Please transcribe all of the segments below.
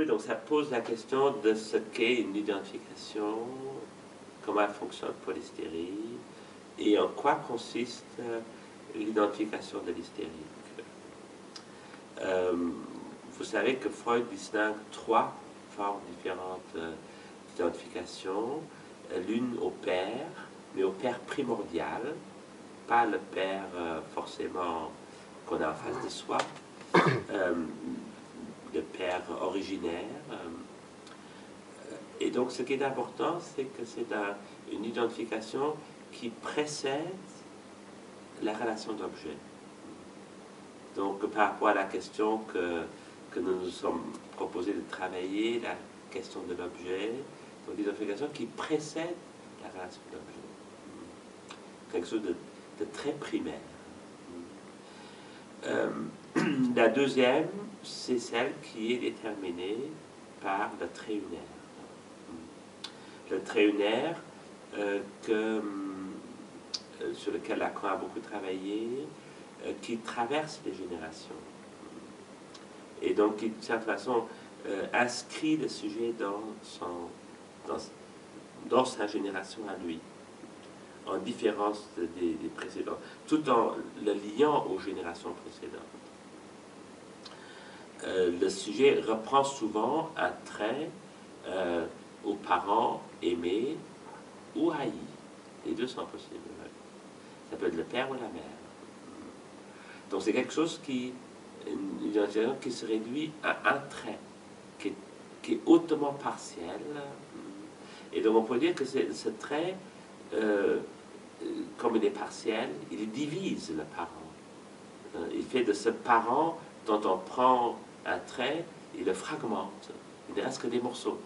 Oui, donc ça pose la question de ce qu'est une identification, comment elle fonctionne pour l'hystérie, et en quoi consiste l'identification de l'hystérique. Vous savez que Freud distingue trois formes différentes d'identification, l'une au père, mais au père primordial, pas le père forcément qu'on a en face de soi, le père originaire. Et donc ce qui est important, c'est que c'est une identification qui précède la relation d'objet. Donc par rapport à la question que nous nous sommes proposés de travailler, la question de l'objet, donc l'identification qui précède la relation d'objet. Quelque chose de très primaire. La deuxième, c'est celle qui est déterminée par le trait unaire. Le trait unaire sur lequel Lacan a beaucoup travaillé, qui traverse les générations. Et donc qui, de certaine façon, inscrit le sujet dans sa génération à lui, en différence des précédents, tout en le liant aux générations précédentes. Le sujet reprend souvent un trait aux parents aimés ou haïs. Les deux sont possibles. Ça peut être le père ou la mère. Donc c'est quelque chose une identification qui se réduit à un trait, qui est hautement partiel. Et donc on peut dire que ce trait, comme il est partiel, il divise le parent. Il fait de ce parent dont on prend un trait, il le fragmente. Il ne reste que des morceaux.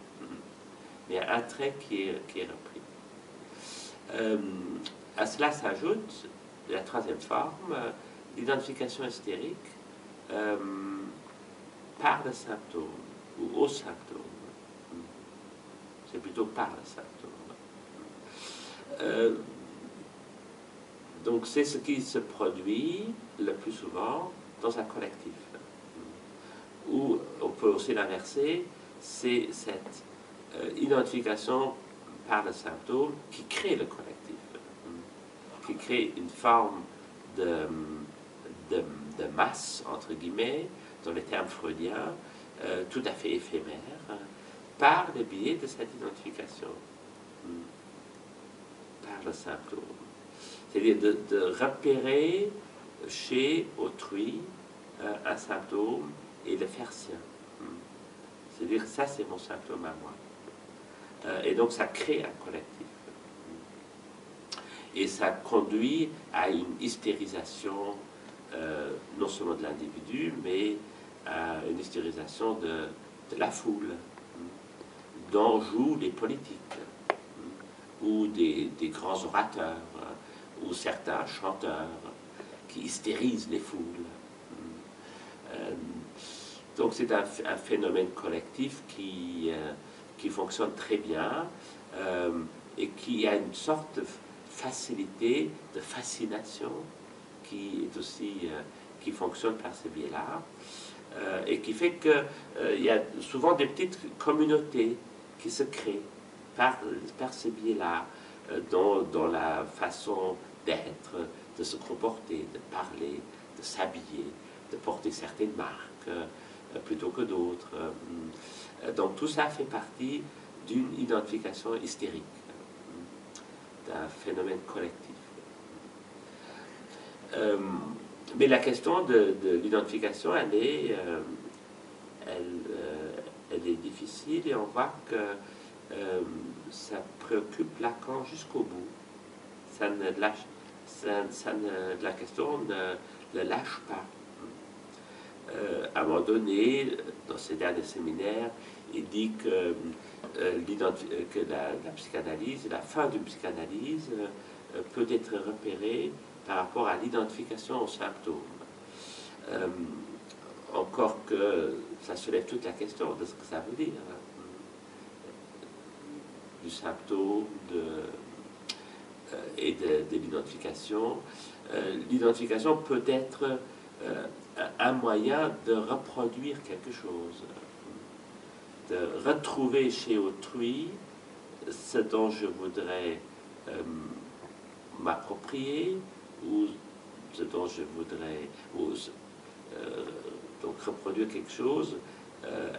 Mais il y a un trait qui est repris. À cela s'ajoute la troisième forme, l'identification hystérique par le symptôme ou au symptôme. C'est plutôt par le symptôme. Donc c'est ce qui se produit le plus souvent dans un collectif. Ou on peut aussi l'inverser, c'est cette identification par le symptôme qui crée le collectif, qui crée une forme de masse, entre guillemets, dans les termes freudiens, tout à fait éphémère, par le biais de cette identification, par le symptôme. C'est-à-dire de repérer chez autrui un symptôme et le faire sien. C'est-à-dire, ça c'est mon symptôme à moi. Et donc ça crée un collectif. Et ça conduit à une hystérisation, non seulement de l'individu, mais à une hystérisation de la foule, dont jouent les politiques, ou des grands orateurs, ou certains chanteurs qui hystérisent les foules. Donc c'est un phénomène collectif qui fonctionne très bien et qui a une sorte de facilité, de fascination qui est aussi qui fonctionne par ce biais-là et qui fait que il y a souvent des petites communautés qui se créent par ce biais-là dans la façon d'être, de se comporter, de parler, de s'habiller, de porter certaines marques plutôt que d'autres. Donc tout ça fait partie d'une identification hystérique, d'un phénomène collectif. Mais la question de l'identification, elle est difficile et on voit que ça préoccupe Lacan jusqu'au bout. La question ne le lâche pas. À un moment donné, dans ses derniers séminaires, il dit que la psychanalyse, la fin d'une psychanalyse peut être repérée par rapport à l'identification aux symptômes. Encore que ça soulève toute la question de ce que ça veut dire. Du symptôme et de l'identification. L'identification peut être un moyen de reproduire quelque chose. de retrouver chez autrui ce dont je voudrais m'approprier, ou ce dont je voudrais donc reproduire quelque chose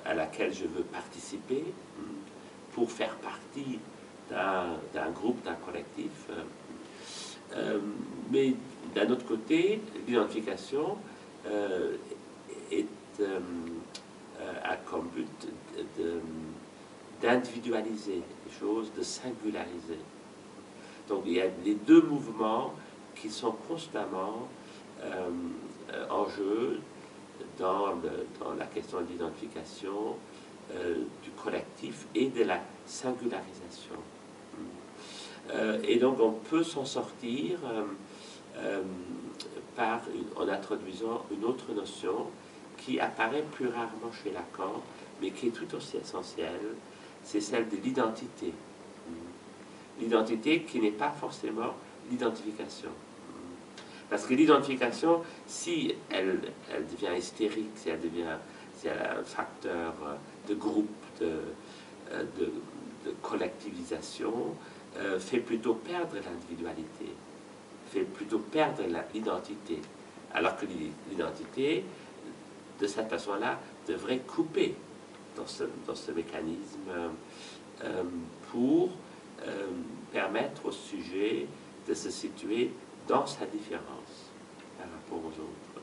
à laquelle je veux participer pour faire partie d'un groupe, d'un collectif. Mais d'un autre côté, l'identification a comme but d'individualiser les choses, de singulariser. Donc il y a les deux mouvements qui sont constamment en jeu dans la question de l'identification du collectif et de la singularisation. Et donc on peut s'en sortir en introduisant une autre notion qui apparaît plus rarement chez Lacan, mais qui est tout aussi essentielle, c'est celle de l'identité. L'identité qui n'est pas forcément l'identification. Parce que l'identification, si elle devient hystérique, si elle a un facteur de groupe, de collectivisation, fait plutôt perdre l'individualité, fait plutôt perdre l'identité. Alors que l'identité, de cette façon-là, devrait couper dans ce mécanisme pour permettre au sujet de se situer dans sa différence par rapport aux autres.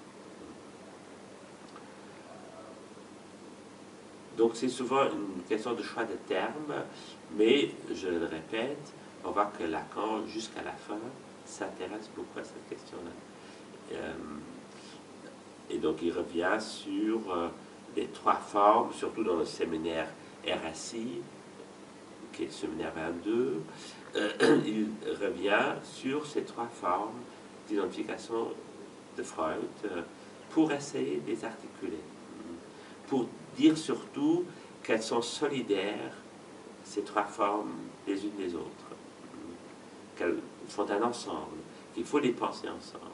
Donc c'est souvent une question de choix de termes, mais je le répète, on voit que Lacan, jusqu'à la fin, s'intéresse beaucoup à cette question-là. Et donc il revient sur les trois formes, surtout dans le séminaire RSI, qui est le séminaire 22, il revient sur ces trois formes d'identification de Freud pour essayer de les articuler, pour dire surtout qu'elles sont solidaires, ces trois formes, les unes des autres, qu'elles font un ensemble, qu'il faut les penser ensemble.